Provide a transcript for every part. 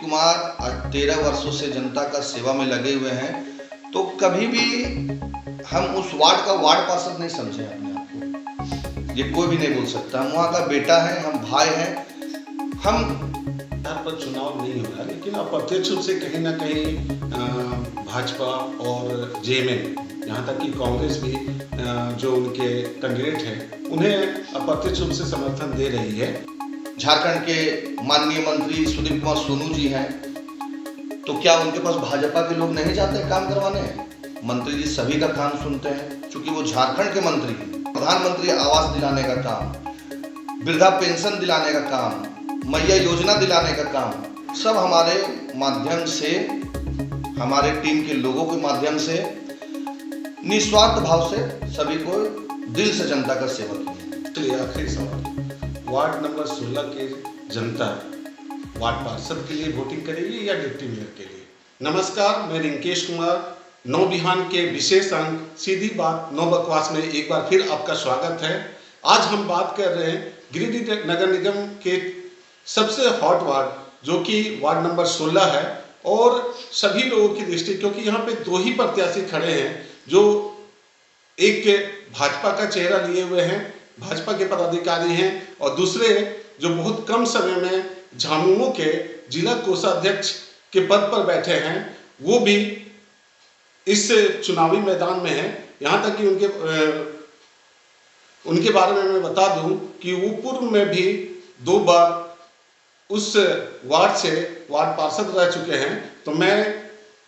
कुमार आज 13 वर्षों से जनता का सेवा में लगे हुए हैं, तो कभी भी हम उस वार्ड का वार्ड पार्षद नहीं समझे अपने आप को। ये कोई भी नहीं बोल सकता। हम वहाँ का बेटा है, हम भाई हैं। हम यहाँ पर चुनाव नहीं हो रहा, लेकिन अप्रत्यक्ष रूप से कहीं ना कहीं भाजपा और जेएमएम, यहाँ तक कि कांग्रेस भी जो उनके कैंडिडेट हैं उन्हें अप्रत्यक्ष रूप से समर्थन दे रही है। झारखंड के माननीय मंत्री सुदीप कुमार सोनू जी हैं, तो क्या उनके पास भाजपा के लोग नहीं जाते काम करवाने? मंत्री जी सभी का काम सुनते हैं, क्योंकि वो झारखंड के मंत्री हैं। प्रधानमंत्री आवास दिलाने का काम, वृद्धा पेंशन दिलाने का काम, मैया योजना दिलाने का काम, सब हमारे माध्यम से, हमारे टीम के लोगों के माध्यम से निस्वार्थ भाव से सभी को दिल से जनता का सेवा किया। चलिए आखिरी सवाल, वार्ड नंबर 16 के जनता वार्ड पार्षद के लिए वोटिंग करेगी या डिप्टी मेयर के लिए? नमस्कार, मैं रिंकेश कुमार, नौ बिहान के विशेष अंक सीधी बात नौ बकवास में एक बार फिर आपका स्वागत है। आज हम बात कर रहे हैं गिरिडीह नगर निगम के सबसे हॉट वार्ड जो कि वार्ड नंबर 16 है, और सभी लोगों की दृष्टि, क्योंकि यहाँ पे दो ही प्रत्याशी खड़े हैं जो एक भाजपा का चेहरा लिए हुए हैं, भाजपा के पदाधिकारी हैं, और दूसरे जो बहुत कम समय में झामुमो के जिला कोषाध्यक्ष के पद पर बैठे हैं, वो भी इस चुनावी मैदान में हैं। यहाँ तक कि उनके बारे में मैं बता दूं कि वो पूर्व में भी 2 बार उस वार्ड से वार्ड पार्षद रह चुके हैं। तो मैं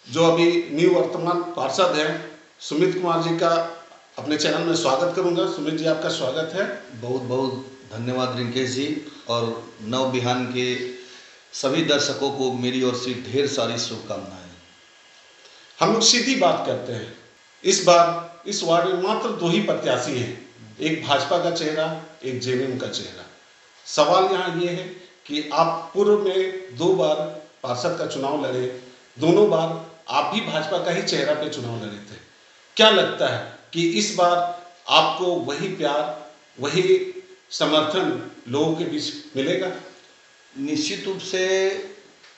जो अभी वर्तमान पार्षद हैं सुमित कुमार जी का अपने चैनल में स्वागत करूंगा। सुमित जी, आपका स्वागत है। बहुत बहुत धन्यवाद रिंकेश जी, और नव बिहान के सभी दर्शकों को मेरी ओर से ढेर सारी शुभकामनाएं। हम लोग सीधी बात करते हैं। इस बार इस वार्ड में मात्र 2 ही प्रत्याशी हैं, एक भाजपा का चेहरा, एक जेएमएम का चेहरा। सवाल यहाँ ये है कि आप पूर्व में 2 बार पार्षद का चुनाव लड़े, दोनों बार आप भी भाजपा का ही चेहरा पे चुनाव लड़े थे। क्या लगता है कि इस बार आपको वही प्यार, वही समर्थन लोगों के बीच मिलेगा? निश्चित रूप से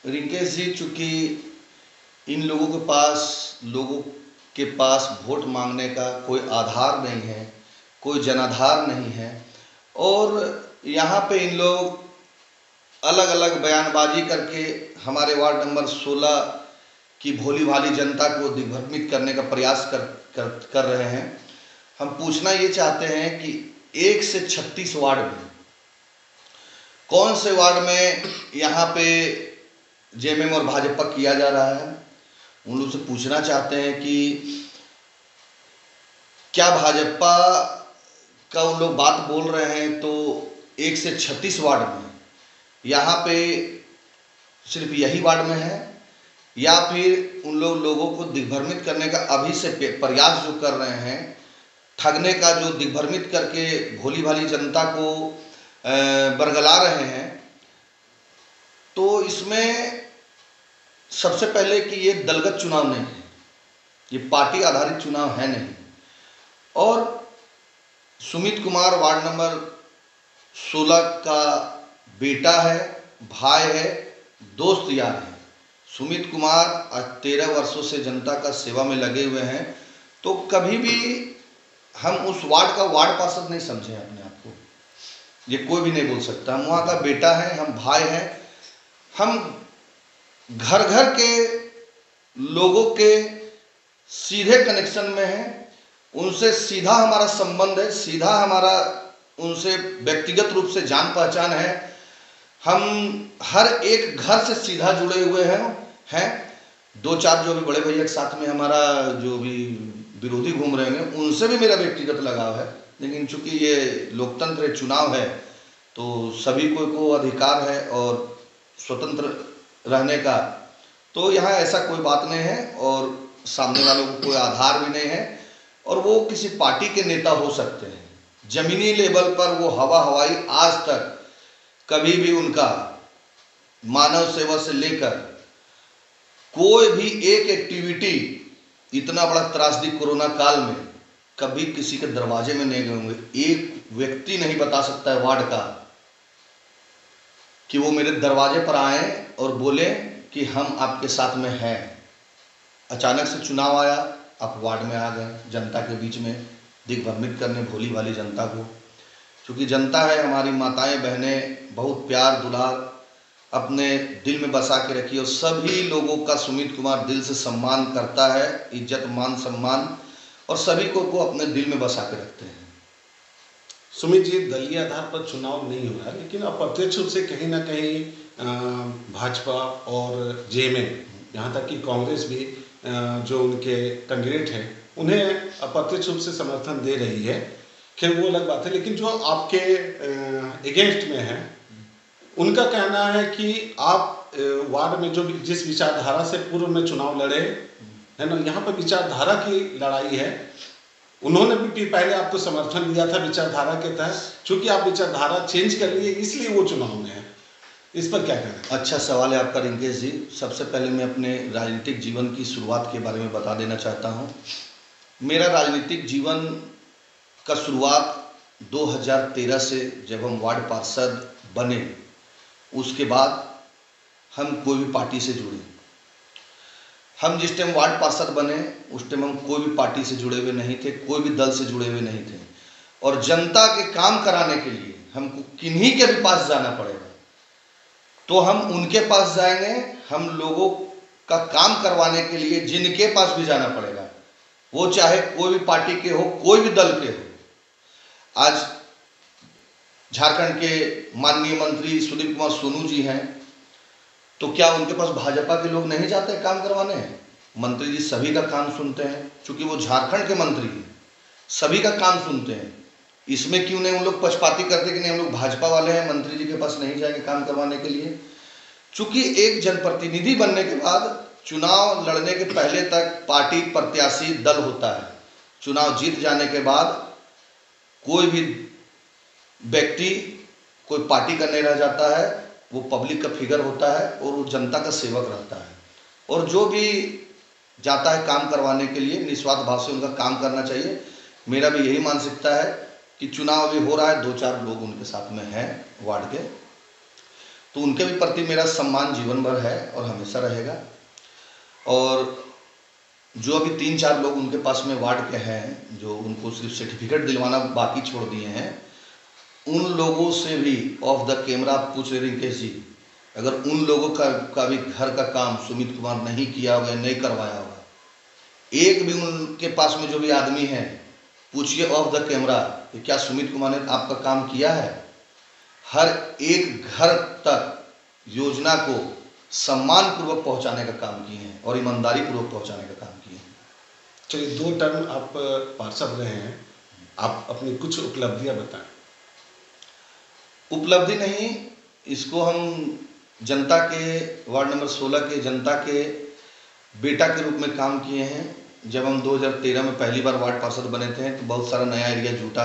रिंकेश जी, चूंकि इन लोगों के पास वोट मांगने का कोई आधार नहीं है, कोई जनाधार नहीं है, और यहाँ पे इन लोग अलग अलग बयानबाजी करके हमारे वार्ड नंबर 16 की भोली भाली जनता को दिग्भ्रमित करने का प्रयास कर रहे हैं। हम पूछना ये चाहते हैं कि 1 से 36 वार्ड में कौन से वार्ड में यहाँ पे जेएमएम और भाजपा किया जा रहा है? उन लोग से पूछना चाहते हैं कि क्या भाजपा का उन लोग बात बोल रहे हैं तो 1 से 36 वार्ड में यहाँ पे सिर्फ यही वार्ड में है, या फिर उन लोगों को दिग्भ्रमित करने का अभी से प्रयास जो कर रहे हैं, ठगने का जो दिग्भ्रमित करके भोली भाली जनता को बरगला रहे हैं। तो इसमें सबसे पहले कि ये दलगत चुनाव नहीं है, ये पार्टी आधारित चुनाव है नहीं। और सुमित कुमार वार्ड नंबर 16 का बेटा है, भाई है, दोस्त यार है। सुमित कुमार आज 13 वर्षों से जनता का सेवा में लगे हुए हैं, तो कभी भी हम उस वार्ड का वार्ड पार्षद नहीं समझे अपने आप को। ये कोई भी नहीं बोल सकता। हम वहाँ का बेटा है, हम भाई हैं। हम घर घर के लोगों के सीधे कनेक्शन में हैं, उनसे सीधा हमारा संबंध है, सीधा हमारा उनसे व्यक्तिगत रूप से जान पहचान है। हम हर एक घर से सीधा जुड़े हुए हैं। 2-4 जो भी बड़े भैया के साथ में हमारा जो भी विरोधी घूम रहे हैं, उनसे भी मेरा व्यक्तिगत लगाव है। लेकिन चूंकि ये लोकतंत्र चुनाव है, तो सभी को अधिकार है और स्वतंत्र रहने का। तो यहाँ ऐसा कोई बात नहीं है, और सामने वालों को कोई आधार भी नहीं है, और वो किसी पार्टी के नेता हो सकते हैं। जमीनी लेवल पर वो हवाई आज तक कभी भी उनका मानव सेवा से लेकर कोई भी एक एक्टिविटी, इतना बड़ा त्रासदी कोरोना काल में, कभी किसी के दरवाजे में नहीं गए होंगे। एक व्यक्ति नहीं बता सकता है वार्ड का कि वो मेरे दरवाजे पर आए और बोले कि हम आपके साथ में हैं। अचानक से चुनाव आया, आप वार्ड में आ गए, जनता के बीच में दिग्भ्रमित करने भोली भाली जनता को। क्योंकि जनता है, हमारी माताएं बहनें बहुत प्यार दुलार अपने दिल में बसा के रखी, और सभी लोगों का सुमित कुमार दिल से सम्मान करता है, इज्जत मान सम्मान, और सभी को अपने दिल में बसा के रखते हैं। सुमित जी, दलीय आधार पर चुनाव नहीं हो रहा, लेकिन अप्रत्यक्ष रूप से कहीं ना कहीं भाजपा और जेएमएम, यहाँ तक कि कांग्रेस भी जो उनके कैंडिडेट हैं उन्हें अप्रत्यक्ष रूप से समर्थन दे रही है। खैर वो अलग बात है, लेकिन जो आपके अगेंस्ट में है उनका कहना है कि आप वार्ड में जो जिस विचारधारा से पूर्व में चुनाव लड़े है ना, यहाँ पर विचारधारा की लड़ाई है। उन्होंने भी पहले आपको समर्थन दिया था विचारधारा के तहत, चूंकि आप विचारधारा चेंज कर लिए इसलिए वो चुनाव में है। इस पर क्या कहना है? अच्छा सवाल है आपका रिंकेश जी। सबसे पहले मैं अपने राजनीतिक जीवन की शुरुआत के बारे में बता देना चाहता हूँ। मेरा राजनीतिक जीवन का शुरुआत 2013 से, जब हम वार्ड पार्षद बने, उसके बाद हम कोई भी पार्टी से जुड़े। हम जिस टाइम वार्ड पार्षद बने उस टाइम हम कोई भी पार्टी से जुड़े हुए नहीं थे, कोई भी दल से जुड़े हुए नहीं थे, और जनता के काम कराने के लिए हमको किन्हीं के भी पास जाना पड़ेगा तो हम उनके पास जाएंगे। हम लोगों का काम करवाने के लिए जिनके पास भी जाना पड़ेगा, वो चाहे कोई भी पार्टी के हो, कोई भी दल के हो। आज झारखंड के माननीय मंत्री सुदीप कुमार सोनू जी हैं, तो क्या उनके पास भाजपा के लोग नहीं जाते काम करवाने? मंत्री जी सभी का काम सुनते हैं, क्योंकि वो झारखंड के मंत्री हैं, सभी का काम सुनते हैं। इसमें क्यों नहीं उन लोग पक्षपाती करते कि नहीं हम लोग भाजपा वाले हैं, मंत्री जी के पास नहीं जाएंगे काम करवाने के लिए? चूंकि एक जनप्रतिनिधि बनने के बाद चुनाव लड़ने के पहले तक पार्टी प्रत्याशी दल होता है। चुनाव जीत जाने के बाद कोई भी व्यक्ति कोई पार्टी का नहीं रह जाता है, वो पब्लिक का फिगर होता है और वो जनता का सेवक रहता है। और जो भी जाता है काम करवाने के लिए, निस्वार्थ भाव से उनका काम करना चाहिए। मेरा भी यही मानसिकता है कि चुनाव अभी हो रहा है, 2-4 लोग उनके साथ में हैं वार्ड के, तो उनके भी प्रति मेरा सम्मान जीवन भर है और हमेशा रहेगा। और जो अभी 3-4 लोग उनके पास में वार्ड के हैं, जो उनको सिर्फ सर्टिफिकेट दिलवाना बाकी छोड़ दिए हैं, उन लोगों से भी ऑफ द कैमरा आप पूछ रहे रिंकेश जी, अगर उन लोगों का भी घर का काम सुमित कुमार नहीं किया होगा, नहीं करवाया होगा, एक भी उनके पास में जो भी आदमी है, पूछिए ऑफ द कैमरा कि क्या सुमित कुमार ने आपका काम किया है? हर एक घर तक योजना को सम्मान पूर्वक पहुंचाने का काम किए हैं और ईमानदारी पूर्वक पहुंचाने का काम किए हैं। चलिए, 2 टर्म आप पार्षद रहे हैं, आप अपनी कुछ उपलब्धियां बताएं। उपलब्धि नहीं, इसको हम जनता के, वार्ड नंबर 16 के जनता के बेटा के रूप में काम किए हैं। जब हम 2013 में पहली बार वार्ड पार्षद बने थे तो बहुत सारा नया एरिया जुटा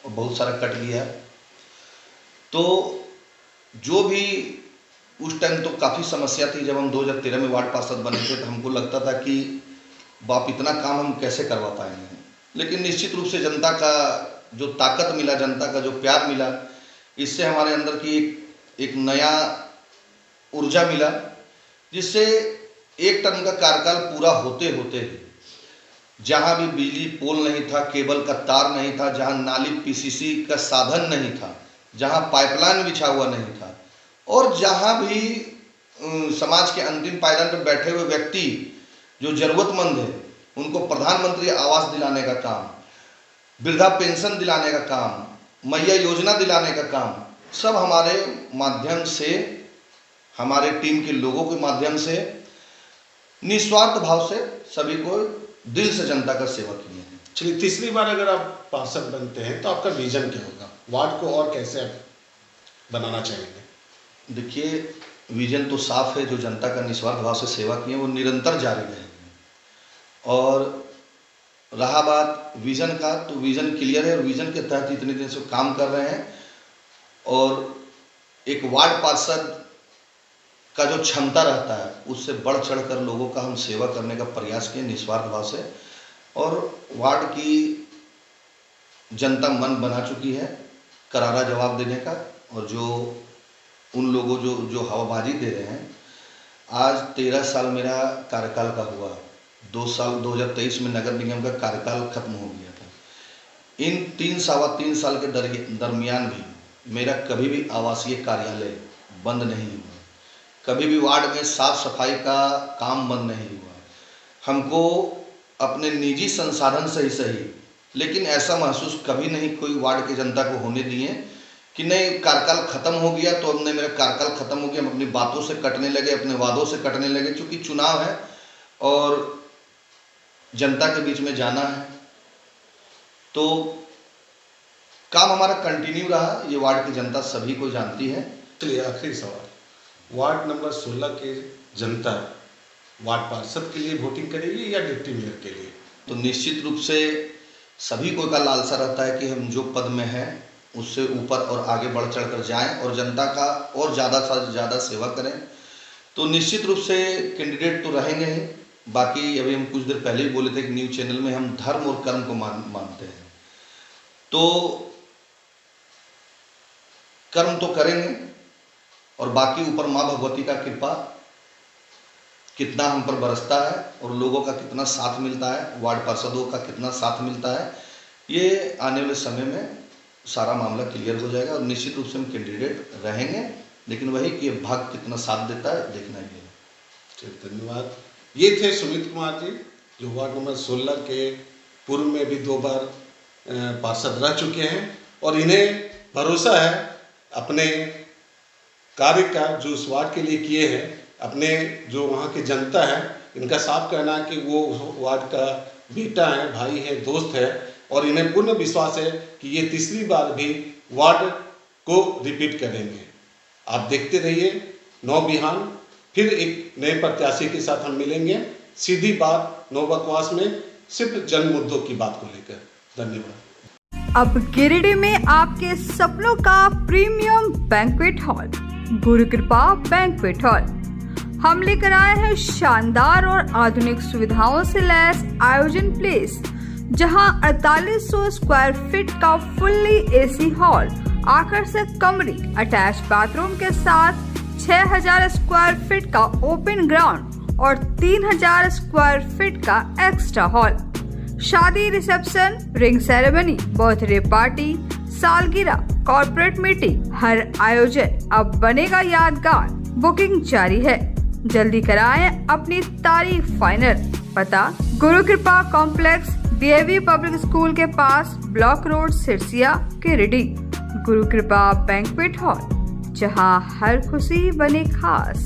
और बहुत सारा कट गया। तो जो भी उस टाइम तो काफ़ी समस्या थी। जब हम 2013 में वार्ड पार्षद बने थे तो हमको लगता था कि बाप इतना काम हम कैसे करवा पाएंगे, लेकिन निश्चित रूप से जनता का जो ताकत मिला, जनता का जो प्यार मिला, इससे हमारे अंदर की एक नया ऊर्जा मिला, जिससे एक टर्म का कार्यकाल पूरा होते होते जहाँ भी बिजली पोल नहीं था, केबल का तार नहीं था, जहाँ नाली पीसीसी का साधन नहीं था, जहाँ पाइपलाइन बिछा हुआ नहीं था, और जहाँ भी समाज के अंतिम पायदान पर बैठे हुए व्यक्ति जो जरूरतमंद है उनको प्रधानमंत्री आवास दिलाने का काम, वृद्धा पेंशन दिलाने का काम, मैया योजना दिलाने का काम, सब हमारे माध्यम से, हमारे टीम के लोगों के माध्यम से निस्वार्थ भाव से सभी को दिल से जनता का सेवा किए हैं। चलिए, तीसरी बार अगर आप पार्षद बनते हैं तो आपका विजन क्या होगा? वार्ड को और कैसे आप बनाना चाहेंगे? देखिए, विजन तो साफ है, जो जनता का निस्वार्थ भाव से सेवा किए वो निरंतर जारी रहेंगे। और रहा बात विजन का, तो विजन क्लियर है और विजन के तहत इतने दिन से काम कर रहे हैं। और एक वार्ड पार्षद का जो क्षमता रहता है उससे बढ़ चढ़कर लोगों का हम सेवा करने का प्रयास किए निस्वार्थ भाव से। और वार्ड की जनता मन बना चुकी है करारा जवाब देने का, और जो उन लोगों जो हवाबाजी दे रहे हैं आज 13 साल मेरा कार्यकाल का हुआ। 2 साल 2023 में नगर निगम का कार्यकाल खत्म हो गया था। इन 3 साल के दरमियान भी मेरा कभी भी आवासीय कार्यालय बंद नहीं हुआ, कभी भी वार्ड में साफ सफाई का काम बंद नहीं हुआ। हमको अपने निजी संसाधन से ही सही, लेकिन ऐसा महसूस कभी नहीं कोई वार्ड की जनता को होने दिए कि नहीं कार्यकाल खत्म हो गया तो हमने मेरा कार्यकाल खत्म हो गया, हम अपनी बातों से कटने लगे, अपने वादों से कटने लगे। क्योंकि चुनाव है और जनता के बीच में जाना है, तो काम हमारा कंटिन्यू रहा। ये वार्ड की जनता सभी को जानती है। चलिए आखिरी सवाल, वार्ड नंबर 16 के जनता वार्ड पार्षद के लिए वोटिंग करेगी या डिप्टी मेयर के लिए? तो निश्चित रूप से सभी को का लालसा रहता है कि हम जो पद में हैं उससे ऊपर और आगे बढ़ चढ़ कर जाएं और जनता का और ज़्यादा से ज़्यादा सेवा करें। तो निश्चित रूप से कैंडिडेट तो रहेंगे ही। बाकी अभी हम कुछ देर पहले ही बोले थे कि न्यूज़ चैनल में हम धर्म और कर्म को मानते हैं, तो कर्म तो करेंगे और बाकी ऊपर माँ भगवती का कृपा कितना हम पर बरसता है और लोगों का कितना साथ मिलता है, वार्ड पार्षदों का कितना साथ मिलता है, ये आने वाले समय में सारा मामला क्लियर हो जाएगा। और निश्चित रूप से हम कैंडिडेट रहेंगे, लेकिन वही कि भाग्य कितना साथ देता है देखना ही है। धन्यवाद। ये थे सुमित कुमार जी, जो वार्ड नंबर 16 के पूर्व में भी 2 बार पार्षद रह चुके हैं और इन्हें भरोसा है अपने कार्य का जो उस वार्ड के लिए किए हैं। अपने जो वहाँ की जनता है इनका साफ कहना है कि वो वार्ड का बेटा है, भाई है, दोस्त है और इन्हें पूर्ण विश्वास है कि ये तीसरी बार भी वार्ड को रिपीट करेंगे। आप देखते रहिए नौ बिहान, फिर एक नए प्रत्याशी के साथ हम मिलेंगे। सीधी बात, नो बकवास में, सिर्फ जन मुद्दों की बात को लेकर। धन्यवाद। अब गिरिडीह में आपके सपनों का प्रीमियम बैंक्वेट हॉल गुरु कृपा बैंक्वेट हॉल। हम लेकर आए हैं शानदार और आधुनिक सुविधाओं से लैस आयोजन प्लेस, जहां 4800 स्क्वायर फीट का फुल्ली एसी हॉल, आकर्षक कमरे, अटैच बाथरूम के साथ 6000 स्क्वायर फीट का ओपन ग्राउंड और 3000 स्क्वायर फीट का एक्स्ट्रा हॉल। शादी, reception, ring ceremony, birthday party, सालगिरह, कॉर्पोरेट मीटिंग, हर आयोजन अब बनेगा यादगार। बुकिंग जारी है, जल्दी कराएं अपनी तारीख फाइनल। पता गुरु कृपा कॉम्प्लेक्स, DAV पब्लिक स्कूल के पास, ब्लॉक रोड, सिरसिया, गिरिडीह। गुरु कृपा बैंक्वेट हॉल, जहां हर खुशी बने खास।